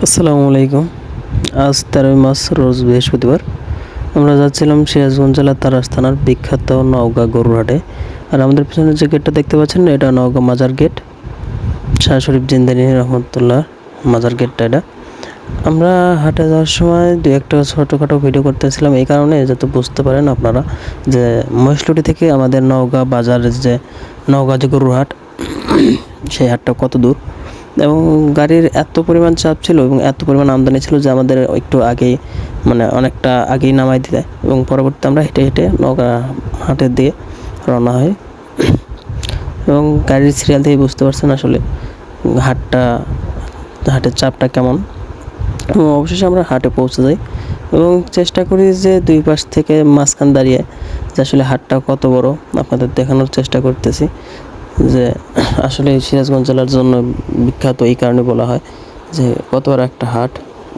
আসসালামু আলাইকুম। আজ 13 মার্চ রোজ বৃহস্পতিবার। আমরা যাচ্ছিলাম সিরাজগঞ্জ জেলার তারাস থানার বিখ্যাত নওগাঁ গরুর হাটে। আর আমাদের পিছনে যে গেটটা দেখতে পাচ্ছেন এটা নওগাঁ মাজার গেট, শাহ শরীফ জিন্দানি রহমতুল্লাহ মাজার গেটটা এটা। আমরা হাটে যাওয়ার সময় দু একটা ছোটোখাটো ভিডিও করতেছিলাম এই কারণে যাতে বুঝতে পারেন আপনারা যে মহেশলুটি থেকে আমাদের নওগাঁ বাজারের যে নওগাঁ যে গরুর হাট সেই হাটটা কত দূর, এবং গাড়ির এত পরিমাণ চাপ ছিল এবং এত পরিমাণ আমদানি ছিল যে আমাদের একটু আগেই অনেকটা আগেই নামাই দিতে, এবং পরবর্তীতে আমরা হেঁটে হেঁটে নওগাঁ হাটের দিয়ে রওনা হয়। এবং গাড়ির সিরিয়াল থেকে বুঝতে পারছেন আসলে হাটের চাপটা কেমন। এবং অবশেষে আমরা হাটে পৌঁছে যাই এবং চেষ্টা করি যে দুই পাশ থেকে মাঝখান দাঁড়িয়ে যে আসলে হাটটা কত বড় আপনাদের দেখানোর চেষ্টা করতেছি। যে আসলে সিরাজগঞ্জ জেলার জন্য বিখ্যাত এই কারণে বলা হয় যে কত বড় একটা হাট।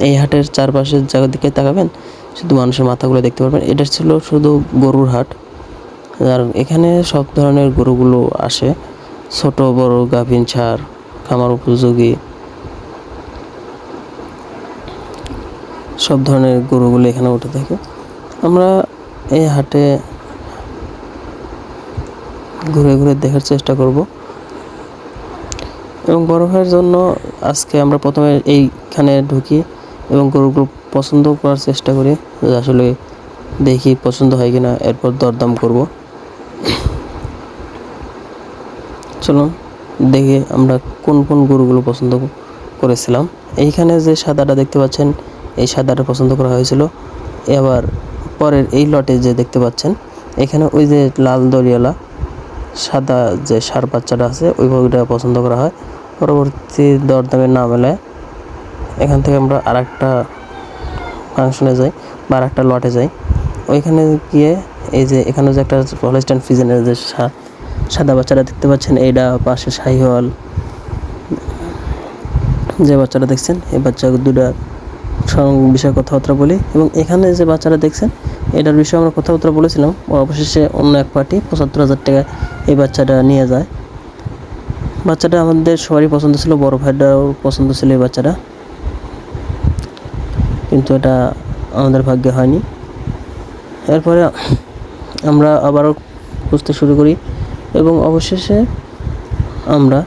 এই হাটের চারপাশের জায়গার দিকে তাকাবেন, শুধু মানুষের মাথাগুলো দেখতে পারবেন। এটা ছিল শুধু গরুর হাট, আর এখানে সব ধরনের গরুগুলো আসে, ছোট বড় গাভীন ষাঁড়, খামার উপযোগী সব ধরনের গরুগুলো এখানে উঠে থাকে। আমরা এই হাটে ঘুরে ঘুরে দেখার চেষ্টা করব। এবং বড় ভাইয়ের জন্য আজকে আমরা প্রথমে এইখানে ঢুকি এবং গরুগুলো পছন্দ করার চেষ্টা করি, যে আসলে দেখি পছন্দ হয় কিনা, এরপর দরদাম করব। চলুন দেখি আমরা কোন কোন গরুগুলো পছন্দ করেছিলাম। এইখানে যে সাদাটা দেখতে পাচ্ছেন এই সাদাটা পছন্দ করা হয়েছিল। এবার পরের এই লটে যে দেখতে পাচ্ছেন এখানে ওই যে লাল দড়িয়ালা সাদা যে ষাঁড় বাচ্চাটা আছে ওই গরুটা পছন্দ করা হয়। পরবর্তী দরদামের না মেলায় এখান থেকে আমরা আরেকটা ফাংশনে যাই বা আরেকটা লটে যাই। ওইখানে গিয়ে এই যে এখানে যে একটা হলস্টাইন ফ্রিজিয়ানের যে সাদা বাচ্চাটা দেখতে পাচ্ছেন, এইটা পাশে শাহিওয়াল যে বাচ্চাটা দেখছেন, এই বাচ্চা দুটা বিষয়ে কথাবার্তা বলি। এবং এখানে যে বাচ্চাটা দেখছেন এটার বিষয়ে আমরা কথাবার্তা বলেছিলাম। অবশেষে অন্য এক পার্টি 75,000 টাকায় এই বাচ্চাটা নিয়ে যায়। বাচ্চাটা আমাদের সবারই পছন্দ ছিল, বড় ভাইটাও পছন্দ ছিল এই বাচ্চাটা, কিন্তু এটা আমাদের ভাগ্যে হয়নি। এরপরে আমরা আবারও খুঁজতে শুরু করি এবং অবশেষে আমরা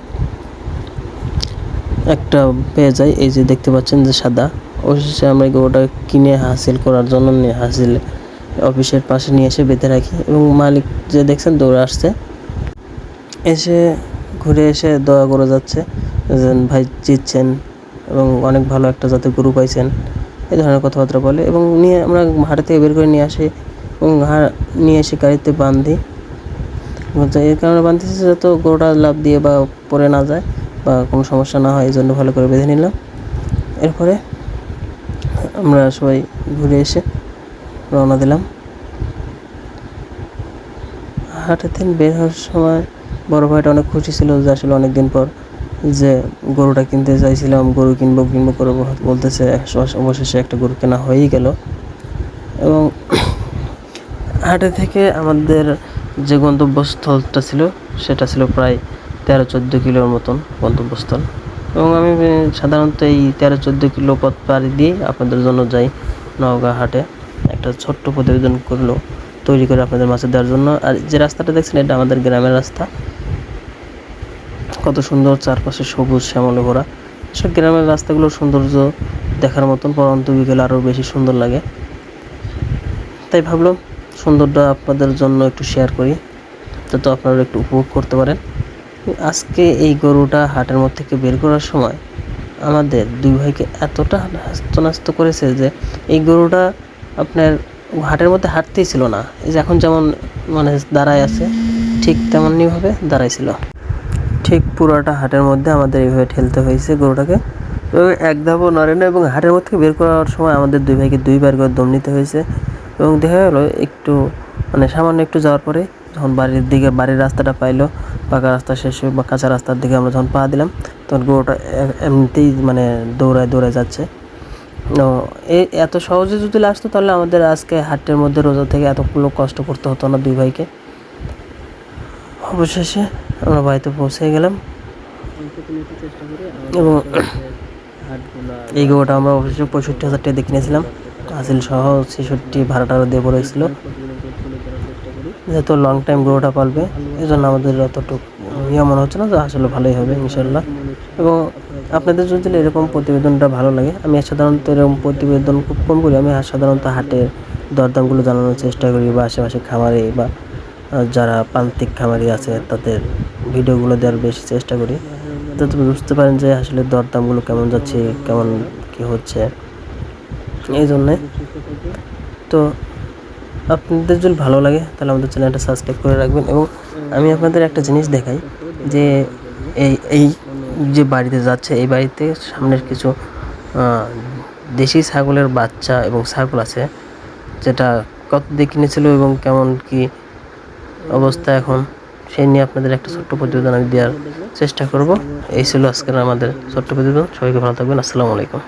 একটা পেয়ে যাই। এই যে দেখতে পাচ্ছেন যে সাদা, অবশেষে আমরা গরুটা কিনে হাসিল করার জন্য হাসিল অফিসের পাশে নিয়ে এসে বেঁধে রাখি। এবং মালিক যে দেখছেন দৌড়ে আসছে, এসে ঘুরে এসে দোয়া করে যাচ্ছে যে ভাই জিতছেন এবং অনেক ভালো একটা জাতের গরু পাইছেন, এই ধরনের কথাবার্তা বলে। এবং নিয়ে আমরা হাট থেকে বের করে নিয়ে আসি এবং নিয়ে এসে গাড়িতে বাঁধি। এই কারণে বাঁধতেছি যাতে গরুটা লাফ দিয়ে বা পড়ে না যায় বা কোনো সমস্যা না হয়, এই জন্য ভালো করে বেঁধে নিলাম। এরপরে আমরা সবাই ঘুরে এসে রওনা দিলাম। হাটের দিন বের হওয়ার সময় বড় ভাইটা অনেক খুশি ছিল যে আসলে অনেকদিন পর যে গরুটা কিনতে চাইছিলাম, গরু কিনবো করে বলতেছে, অবশেষে একটা গরু কেনা হয়েই গেল। এবং হাটে থেকে আমাদের যে গন্তব্যস্থলটা ছিল সেটা ছিল প্রায় 13-14 কিলোর মতন গন্তব্যস্থল। এবং আমি সাধারণত এই 13-14 কিলো পথ পাড়ি দিয়ে আপনাদের জন্য যাই নওগাঁ হাটে, একটা ছোট্ট প্রতিবেদন তৈরি করে আপনাদের মাঝে দেওয়ার জন্য। আর যে রাস্তাটা দেখছেন এটা আমাদের গ্রামের রাস্তা, কত সুন্দর, চারপাশে সবুজ শ্যামলে ভরা। সব গ্রামের রাস্তাগুলোর সৌন্দর্য দেখার মতন, পরন্তু বিকেলে আরও বেশি সুন্দর লাগে। তাই ভাবলাম সুন্দরটা আপনাদের জন্য একটু শেয়ার করি, যাতে আপনারা একটু উপভোগ করতে পারেন। আজকে এই গরুটা হাটের মধ্যে থেকে বের করার সময় আমাদের দুই ভাইকে এতটা হাস্ত করেছে যে এই গরুটা আপনার হাটের মধ্যে হাঁটতেই ছিল না। এই যে এখন যেমন দাঁড়ায় আছে ঠিক তেমনইভাবে দাঁড়াইছিল। ঠিক পুরোটা হাটের মধ্যে আমাদের এইভাবে ঠেলতে হয়েছে গরুটাকে, এবং এক ধাপও নড়ে না। এবং হাটের মধ্যে থেকে বের করার সময় আমাদের দুই ভাইকে দুইবার করে দম নিতে হয়েছে। এবং দেখা গেলো একটু সামান্য একটু যাওয়ার পরে যখন বাড়ির রাস্তাটা পাইলো, পাকা রাস্তা শেষ হয়ে বা কাঁচা রাস্তার দিকে আমরা যখন পা দিলাম, তখন গরুটা এমনিতেই দৌড়ায় যাচ্ছে। এত সহজে যদি আসতো তাহলে আমাদের আজকে হাটের মধ্যে রোজা থেকে এতগুলো কষ্ট করতে হতো না দুই ভাইকে। অবশেষে আমরা বাড়িতে পৌঁছে গেলাম এবং এই গরুটা আমরা অবশ্যই 65,000 টাকা দিয়ে কিনেছিলাম, হাসিল সহ 66 ভাড়াটা দিয়ে পড়েছিল। যেহেতু লং টাইম গরুটা পালবে, এই জন্য আমাদের অতটুকু ইয়ে মনে হচ্ছে না, যে আসলে ভালোই হবে ইনশাল্লাহ। এবং আপনাদের যদি এরকম প্রতিবেদনটা ভালো লাগে, আমি সাধারণত এরকম প্রতিবেদন খুব কম করি। আমি সাধারণত হাটের দরদামগুলো জানানোর চেষ্টা করি, বা আশেপাশে খামারে বা যারা প্রান্তিক খামারি আছে তাদের ভিডিওগুলো দেওয়ার বেশি চেষ্টা করি, যাতে বুঝতে পারেন যে আসলে দরদামগুলো কেমন যাচ্ছে, কেমন কি হচ্ছে। এই জন্যে তো আপনাদের যদি ভালো লাগে তাহলে আমাদের চ্যানেলটা সাবস্ক্রাইব করে রাখবেন। এবং আমি আপনাদের একটা জিনিস দেখাই, যে এই যে বাড়িতে যাচ্ছে, এই বাড়িতে সামনের কিছু দেশি ছাগলের বাচ্চা এবং ছাগল আছে, যেটা কত দিয়ে কিনেছিল এবং কেমন কি অবস্থা এখন, সেই নিয়ে আপনাদের একটা ছোট্ট প্রতিবেদন আমি দেওয়ার চেষ্টা করব। এই ছিল আজকের আমাদের ছোট্ট প্রতিবেদন। সবাইকে ভালো থাকবেন। আসসালামু আলাইকুম।